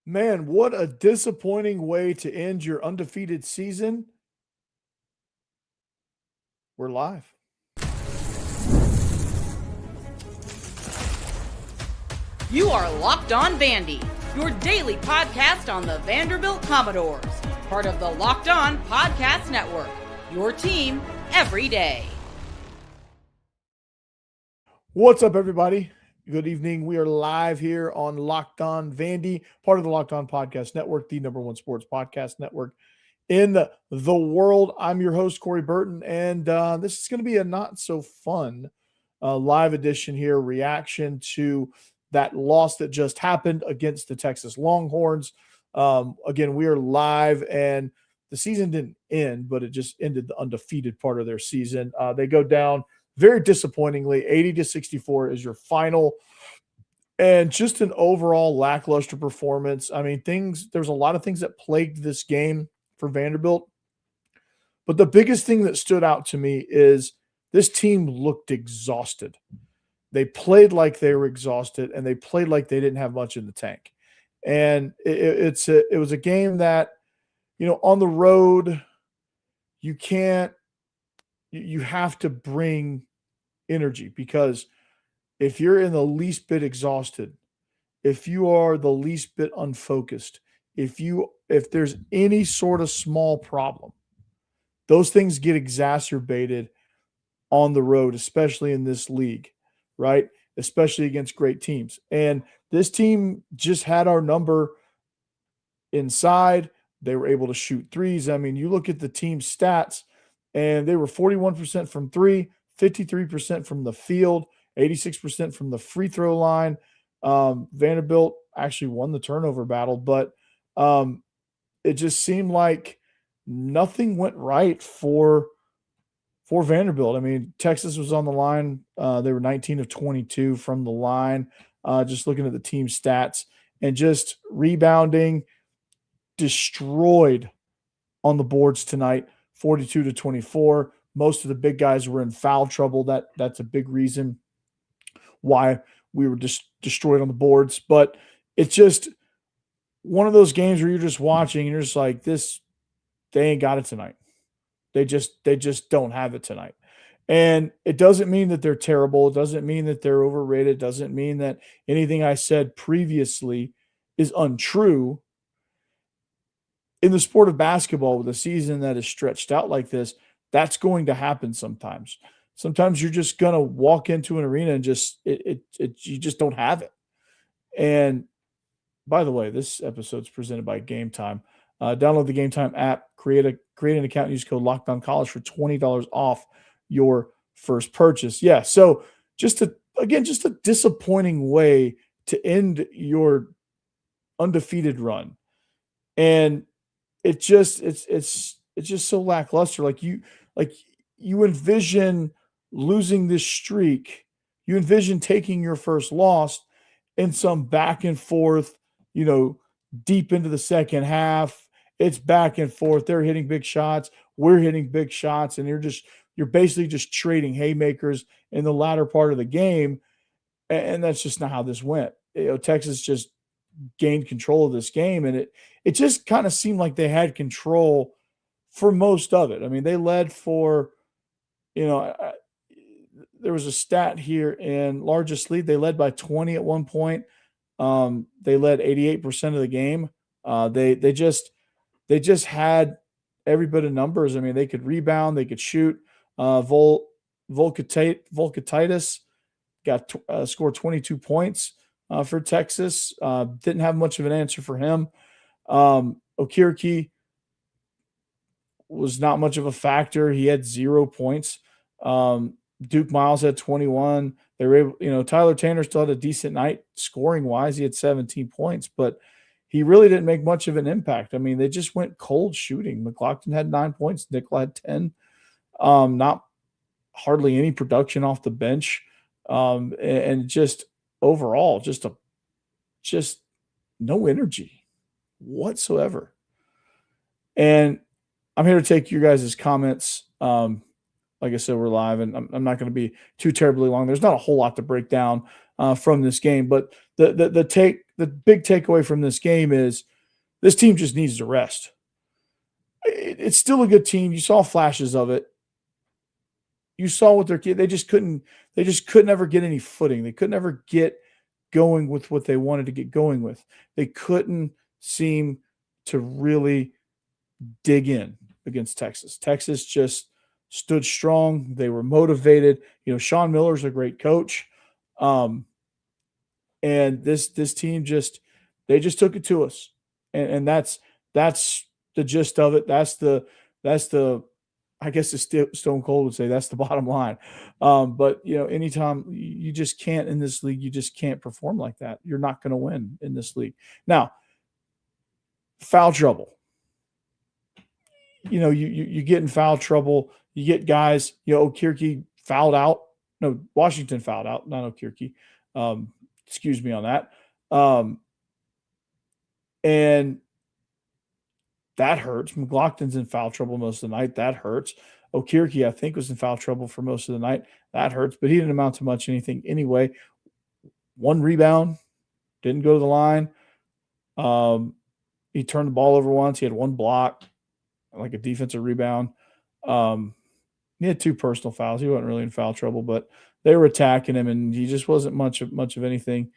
Man, what a disappointing way to end your undefeated season. We're live. You are Locked On Vandy, your daily podcast on the Vanderbilt Commodores, part of the Locked On Podcast Network, your team every day. What's up, everybody? Good evening. We are live here on Locked On Vandy, part of the Locked On Podcast Network, the number one sports podcast network in the world. I'm your host, Corey Burton, and this is going to be a not so fun live edition here, reaction to that loss that just happened against the Texas Longhorns. Again, we are live, and the season didn't end, but it just ended the undefeated part of their season. They go down very disappointingly. 80-64 is your final, and just an overall lackluster performance. I mean, there's a lot of things that plagued this game for Vanderbilt, but the biggest thing that stood out to me is this team looked exhausted. They played like they were exhausted, and they played like they didn't have much in the tank. And it was a game that, on the road, you have to bring energy, because if you're in the least bit exhausted, if you are the least bit unfocused, if there's any sort of small problem, those things get exacerbated on the road, especially in this league, right? Especially against great teams. And this team just had our number inside. They were able to shoot threes. I mean, you look at the team's stats, and they were 41% from three, 53% from the field, 86% from the free throw line. Vanderbilt actually won the turnover battle, but it just seemed like nothing went right for Vanderbilt. I mean, Texas was on the line. They were 19 of 22 from the line, just looking at the team stats, and just rebounding, destroyed on the boards tonight, 42-24. Most of the big guys were in foul trouble. That's a big reason why we were just destroyed on the boards. But it's just one of those games where you're just watching and you're just like, they ain't got it tonight. They just don't have it tonight. And it doesn't mean that they're terrible. It doesn't mean that they're overrated. It doesn't mean that anything I said previously is untrue. In the sport of basketball, with a season that is stretched out like this, that's going to happen sometimes. Sometimes you're just going to walk into an arena and you just don't have it. And by the way, this episode is presented by Game Time. Download the Game Time app, create an account, and use code LOCKEDONCollege for $20 off your first purchase. Yeah, so just a disappointing way to end your undefeated run. And it's just so lackluster. Like you envision losing this streak, you envision taking your first loss in some back and forth, deep into the second half. It's back and forth. They're hitting big shots. We're hitting big shots. And you're basically just trading haymakers in the latter part of the game. And that's just not how this went. Texas just gained control of this game. And it just kind of seemed like they had control for most of it. I mean, they led for, there was a stat here in largest lead. They led by 20 at one point. They led 88% of the game. They just had every bit of numbers. I mean, they could rebound, they could shoot. Volkatitis scored 22 points for Texas. Didn't have much of an answer for him. Okiriki was not much of a factor. He had 0 points. Duke Miles had 21. They were able, Tyler Tanner still had a decent night scoring wise. He had 17 points, but he really didn't make much of an impact. I mean, they just went cold shooting. McLaughlin had 9 points. Nickel had 10. Not hardly any production off the bench. And just overall, just no energy whatsoever. And I'm here to take you guys' comments. Like I said, we're live, and I'm not going to be too terribly long. There's not a whole lot to break down from this game, but the take the big takeaway from this game is this team just needs to rest. It's still a good team. You saw flashes of it. You saw what they just couldn't ever get any footing. They couldn't ever get going with what they wanted to get going with. They couldn't seem to really dig in against Texas. Texas just stood strong. They were motivated. Sean Miller's a great coach. And this team they just took it to us. And that's the gist of it. That's the I guess the Stone Cold would say that's the bottom line. But anytime you just can't in this league, you just can't perform like that. You're not going to win in this league. Now, foul trouble. You get in foul trouble. You get guys. Okirky fouled out. No, Washington fouled out, not Okirky. Excuse me on that. And that hurts. McLaughlin's in foul trouble most of the night. That hurts. Okirky, I think, was in foul trouble for most of the night. That hurts, but he didn't amount to much anything anyway. 1 rebound, didn't go to the line. He turned the ball over once. He had 1 block, like a defensive rebound. He had 2 personal fouls. He wasn't really in foul trouble, but they were attacking him, and he just wasn't much of anything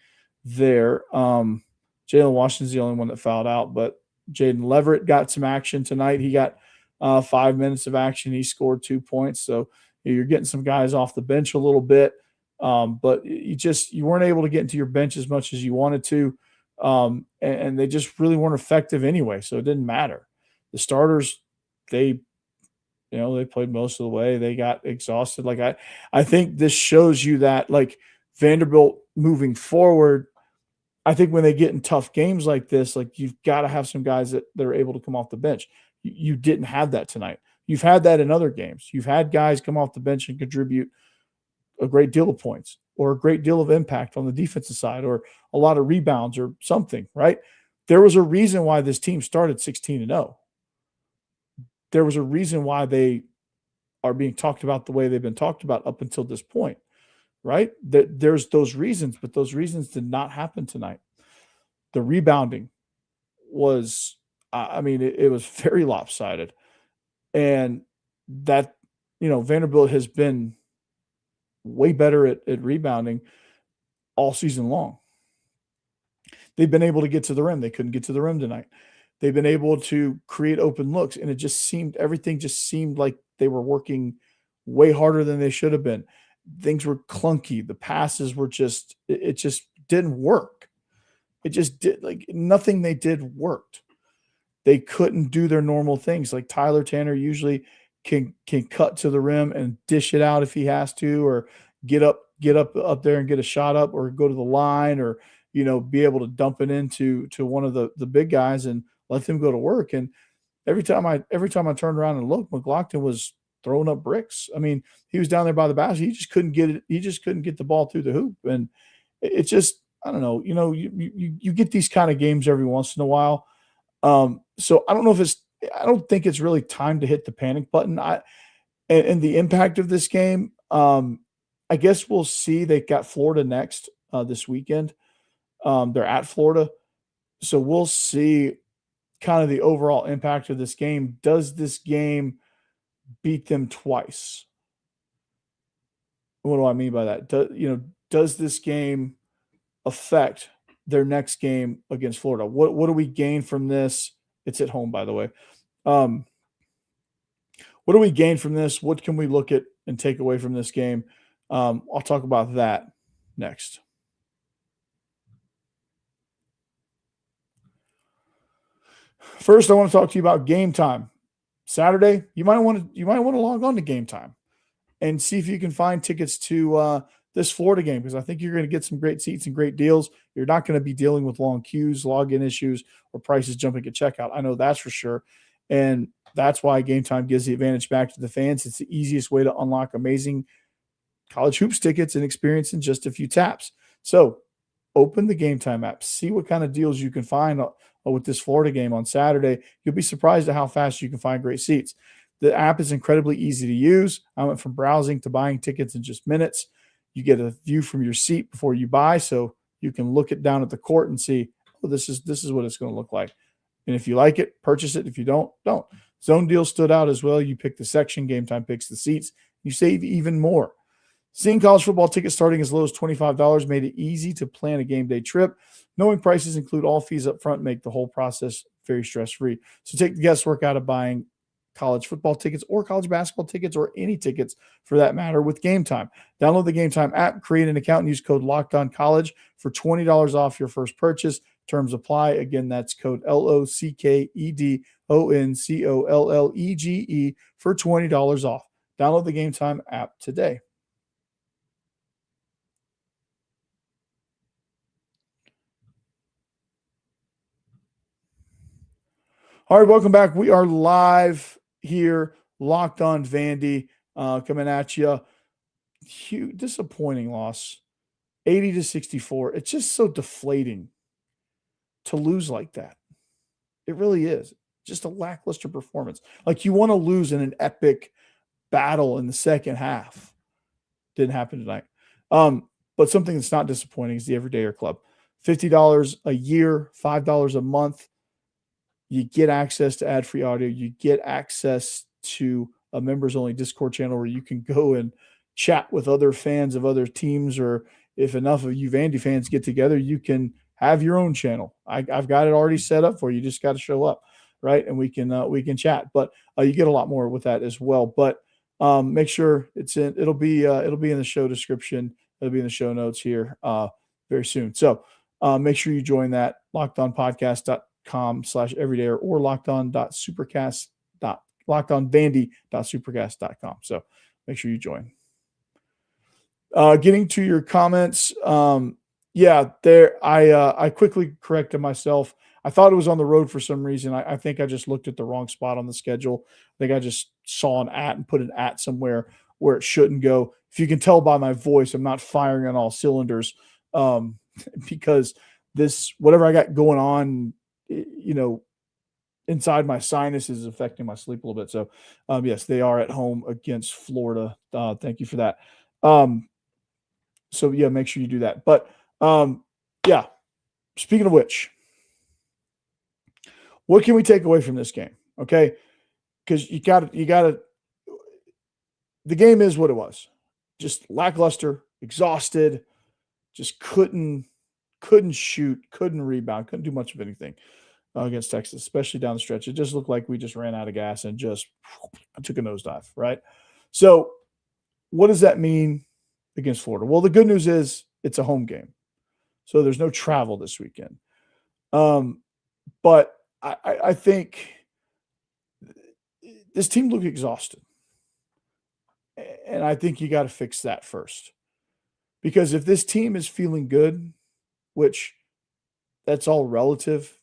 there. Jalen Washington's the only one that fouled out, but Jaden Leverett got some action tonight. He got 5 minutes of action. He scored 2 points. So you're getting some guys off the bench a little bit, but you weren't able to get into your bench as much as you wanted to, and they just really weren't effective anyway. So it didn't matter. The starters, they played most of the way. They got exhausted. Like I think this shows you that like Vanderbilt moving forward. I think when they get in tough games like this, like you've got to have some guys that are able to come off the bench. You didn't have that tonight. You've had that in other games. You've had guys come off the bench and contribute a great deal of points or a great deal of impact on the defensive side or a lot of rebounds or something, right? There was a reason why this team started 16-0. There was a reason why they are being talked about the way they've been talked about up until this point. Right? There's those reasons, but those reasons did not happen tonight. The rebounding was, it was very lopsided. And that, Vanderbilt has been way better at rebounding all season long. They've been able to get to the rim. They couldn't get to the rim tonight. They've been able to create open looks, and everything just seemed like they were working way harder than they should have been. Things were clunky. The passes were it just didn't work. It just did, like nothing they did worked. They couldn't do their normal things. Like Tyler Tanner usually can cut to the rim and dish it out if he has to, or get up there and get a shot up, or go to the line, or be able to dump it into one of the big guys and let them go to work. And every time I turned around and looked, McLaughlin was throwing up bricks. He was down there by the basket. He just couldn't get it. He just couldn't get the ball through the hoop. And it's just, I don't know, you get these kind of games every once in a while. So I don't think it's really time to hit the panic button. And the impact of this game, I guess we'll see. They got Florida next this weekend. They're at Florida. So we'll see kind of the overall impact of this game. Does this game beat them twice? What do I mean by that? Does this game affect their next game against Florida? What do we gain from this? It's at home, by the way. What do we gain from this? What can we look at and take away from this game? I'll talk about that next. First, I want to talk to you about Game Time. Saturday, you might want to log on to Game Time and see if you can find tickets to this Florida game, because I think you're going to get some great seats and great deals. You're not going to be dealing with long queues, login issues, or prices jumping at checkout. I know that's for sure. And that's why Game Time gives the advantage back to the fans. It's the easiest way to unlock amazing college hoops tickets and experience in just a few taps. So open the Game Time app, see what kind of deals you can find with this Florida game on Saturday. You'll be surprised at how fast you can find great seats. The app is incredibly easy to use. I went from browsing to buying tickets in just minutes. You get a view from your seat before you buy, so You can look it down at the court and see, oh, this is what it's going to look like. And if you like it, purchase it. If you don't. Zone deal stood out as well. You pick the section, Game Time picks the seats. You save even more. Seeing college football tickets starting as low as $25 made it easy to plan a game day trip. Knowing prices include all fees up front make the whole process very stress-free. So take the guesswork out of buying college football tickets or college basketball tickets or any tickets for that matter with Game Time. Download the Game Time app, create an account, and use code LOCKEDONCollege for $20 off your first purchase. Terms apply. Again, that's code LOCKEDONCOLLEGE for $20 off. Download the Game Time app today. All right, welcome back. We are live here, Locked On Vandy, coming at you. Huge, disappointing loss, 80-64. It's just so deflating to lose like that. It really is. Just a lackluster performance. Like you want to lose in an epic battle in the second half. Didn't happen tonight. But something that's not disappointing is the Everydayer Club. $50 a year, $5 a month. You get access to ad-free audio. You get access to a members-only Discord channel where you can go and chat with other fans of other teams, or if enough of you Vandy fans get together, you can have your own channel. I've got it already set up for you. You just got to show up, right? And we can chat. But you get a lot more with that as well. But make sure it'll be in the show description. It'll be in the show notes here very soon. So make sure you join that LockedOnPodcast.com/everydayer or LockedOnVandy.supercast.com. So make sure you join. Getting to your comments. I quickly corrected myself. I thought it was on the road for some reason. I think I just looked at the wrong spot on the schedule. I think I just saw an @ and put an @ somewhere where it shouldn't go. If you can tell by my voice, I'm not firing on all cylinders because this, whatever I got going on, inside my sinus is affecting my sleep a little bit. So, yes, they are at home against Florida. Thank you for that. So, yeah, make sure you do that. But, speaking of which, what can we take away from this game? Okay. Because you got to, the game is what it was. Just lackluster, exhausted, just couldn't shoot, couldn't rebound, couldn't do much of anything against Texas, especially down the stretch. It just looked like we just ran out of gas and just took a nosedive, right? So what does that mean against Florida? Well, the good news is it's a home game. So there's no travel this weekend. But I think this team looked exhausted. And I think you got to fix that first. Because if this team is feeling good, which that's all relative,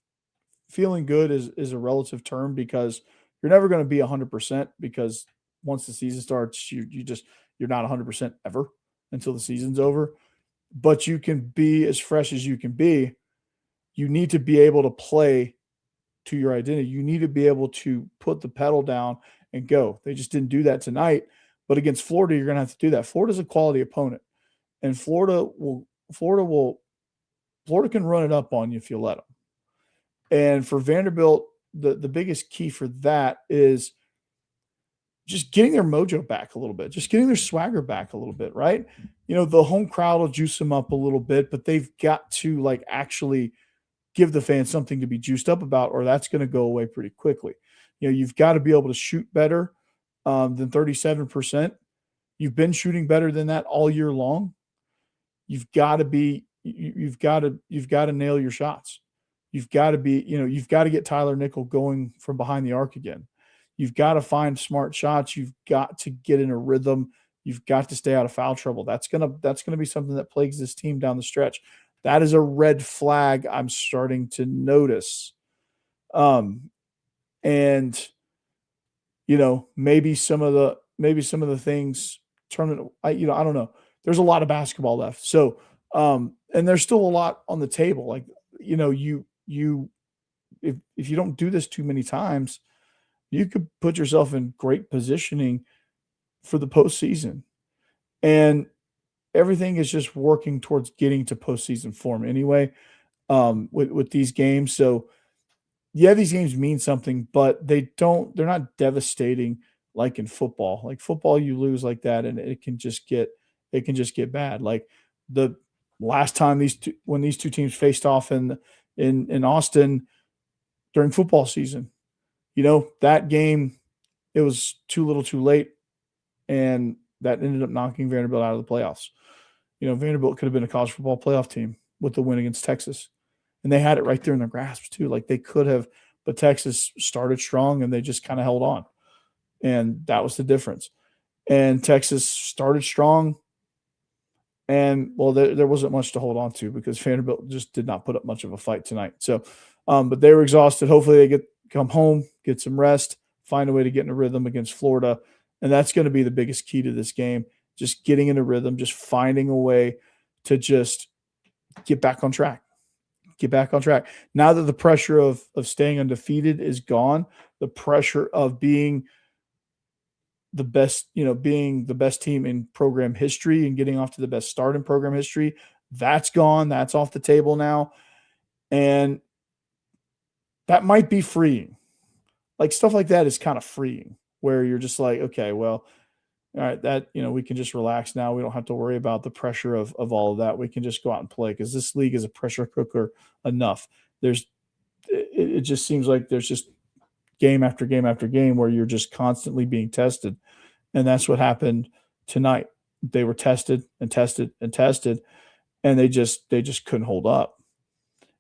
feeling good is a relative term because you're never going to be 100% because once the season starts, you're not 100% ever until the season's over. But you can be as fresh as you can be. You need to be able to play to your identity. You need to be able to put the pedal down and go. They just didn't do that tonight. But against Florida, you're going to have to do that. Florida's a quality opponent. And Florida can run it up on you if you let them. And for Vanderbilt, the biggest key for that is just getting their mojo back a little bit, just getting their swagger back a little bit, right? The home crowd will juice them up a little bit, but they've got to actually give the fans something to be juiced up about, or that's going to go away pretty quickly. You've got to be able to shoot better than 37%. You've been shooting better than that all year long. You've got to nail your shots. You've got to get Tyler Nickel going from behind the arc again. You've got to find smart shots. You've got to get in a rhythm. You've got to stay out of foul trouble. That's gonna be something that plagues this team down the stretch. That is a red flag I'm starting to notice. And maybe some of the things turn. I don't know. There's a lot of basketball left. So, and there's still a lot on the table. If you don't do this too many times, you could put yourself in great positioning for the postseason. And everything is just working towards getting to postseason form anyway, with these games. So yeah, these games mean something, but they're not devastating like in football. Like football, you lose like that and it can just get bad. Like the last time when these two teams faced off in Austin during football season, that game, it was too little too late, and that ended up knocking Vanderbilt out of the playoffs. Vanderbilt could have been a college football playoff team with the win against Texas. And they had it right there in their grasp too. Like they could have, but Texas started strong and they just kind of held on. And that was the difference. And Texas started strong. And well, there wasn't much to hold on to because Vanderbilt just did not put up much of a fight tonight. So, but they were exhausted. Hopefully they come home, get some rest, find a way to get in a rhythm against Florida. And that's going to be the biggest key to this game. Just getting in a rhythm, just finding a way to just get back on track. Get back on track. Now that the pressure of staying undefeated is gone, the pressure of being the best, being the best team in program history and getting off to the best start in program history, that's gone. That's off the table now. And that might be freeing. Like stuff like that is kind of freeing where you're just like, okay, well, all right, that, we can just relax now. We don't have to worry about the pressure of all of that. We can just go out and play because this league is a pressure cooker enough. It just seems like there's just game after game after game where you're just constantly being tested. And that's what happened tonight. They were tested and tested and tested, and they just couldn't hold up.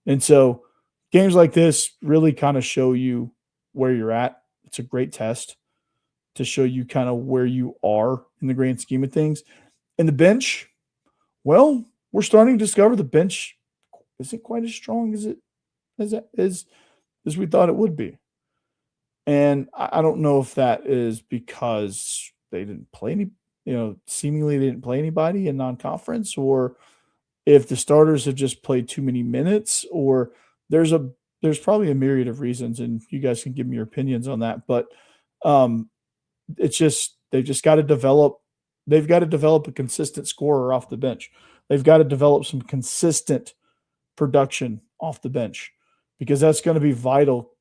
And so games like this really kind of show you where you're at. It's a great test to show you kind of where you are in the grand scheme of things. And the bench, well, we're starting to discover the bench isn't quite as strong as we thought it would be. And I don't know if that is because they didn't play seemingly they didn't play anybody in non-conference, or if the starters have just played too many minutes, or there's probably a myriad of reasons, and you guys can give me your opinions on that. But it's just they've got to develop a consistent scorer off the bench. They've got to develop some consistent production off the bench, because that's going to be vital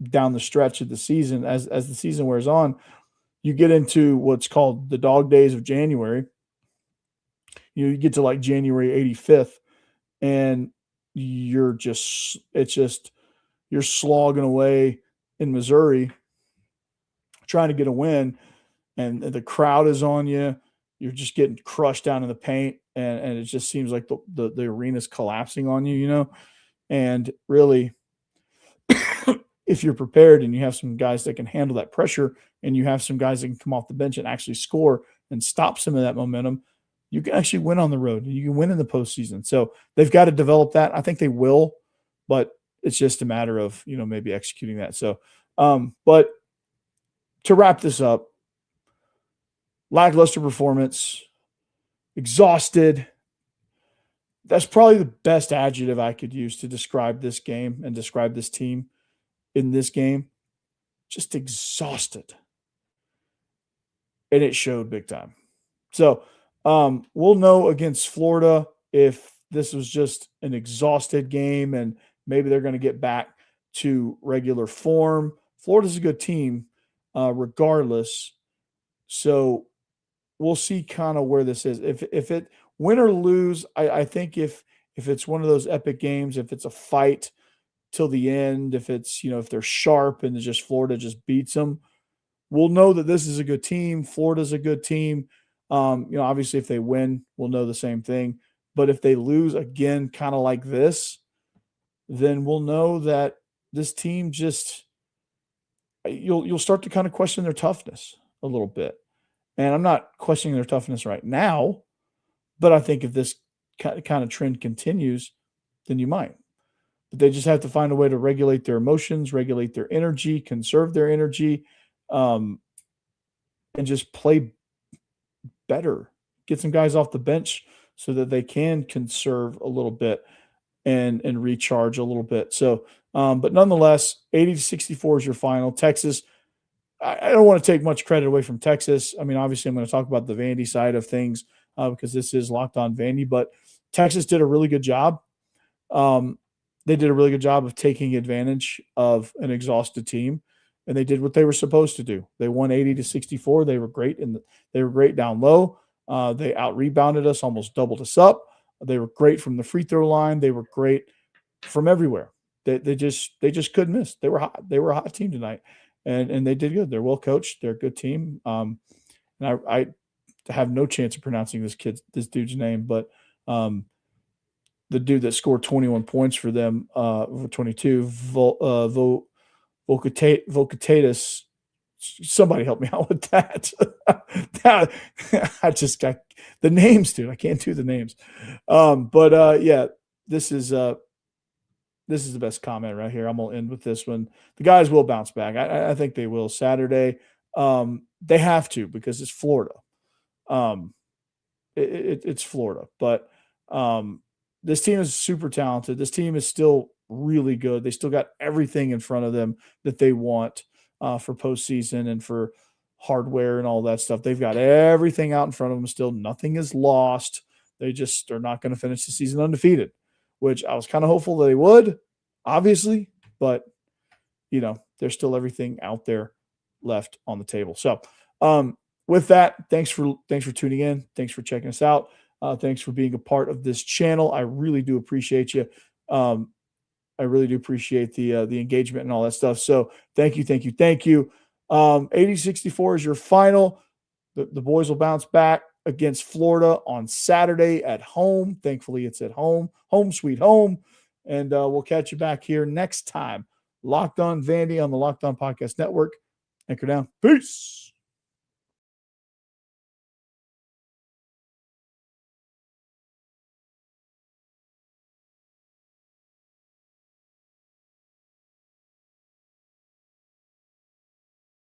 down the stretch of the season. As the season wears on, you get into what's called the dog days of January. You get to like January 85th, and you're slogging away in Missouri trying to get a win, and the crowd is on you. You're just getting crushed down in the paint, and it just seems like the arena's collapsing on you, and really, if you're prepared and you have some guys that can handle that pressure, and you have some guys that can come off the bench and actually score and stop some of that momentum, you can actually win on the road, and you can win in the postseason. So they've got to develop that. I think they will, but it's just a matter of, maybe executing that. So, but to wrap this up, lackluster performance, exhausted. That's probably the best adjective I could use to describe this game and describe this team in this game. Just exhausted. And it showed big time. So we'll know against Florida if this was just an exhausted game and maybe they're going to get back to regular form. Florida's a good team regardless. So we'll see kind of where this is. If it win or lose, I think if it's one of those epic games, if it's a fight till the end, if it's, if they're sharp and just Florida just beats them, we'll know that this is a good team. Florida's a good team. Obviously if they win, we'll know the same thing. But if they lose again, kind of like this, then we'll know that this team just, you'll start to kind of question their toughness a little bit. And I'm not questioning their toughness right now, but I think if this kind of trend continues, then you might. But they just have to find a way to regulate their emotions, regulate their energy, conserve their energy, and just play better. Get some guys off the bench so that they can conserve a little bit and recharge a little bit. So, but nonetheless, 80-64 is your final. Texas, I don't want to take much credit away from Texas. I mean, obviously, I'm going to talk about the Vandy side of things because this is Locked On Vandy. But Texas did a really good job. They did a really good job of taking advantage of an exhausted team, and they did what they were supposed to do. They won 80-64. They were great they were great down low. They out-rebounded us, almost doubled us up. They were great from the free throw line. They were great from everywhere. They just couldn't miss. They were hot. They were a hot team tonight, and they did good. They're well coached. They're a good team. And I have no chance of pronouncing this dude's name, but the dude that scored 21 points for them, 22, Volkatatis. Somebody help me out with that. I just got the names, dude. I can't do the names. Yeah, this is the best comment right here. I'm gonna end with this one. The guys will bounce back. I think they will Saturday. They have to, because it's Florida. It's Florida, but this team is super talented. This team is still really good. They still got everything in front of them that they want for postseason and for hardware and all that stuff. They've got everything out in front of them still. Nothing is lost. They just are not going to finish the season undefeated, which I was kind of hopeful that they would, obviously, but there's still everything out there left on the table. So with that, thanks for tuning in. Thanks for checking us out. Thanks for being a part of this channel. I really do appreciate you. I really do appreciate the engagement and all that stuff. So thank you. 80-64 is your final. The boys will bounce back against Florida on Saturday at home. Thankfully, it's at home sweet home. And we'll catch you back here next time. Locked On Vandy on the Locked On Podcast Network. Anchor down. Peace.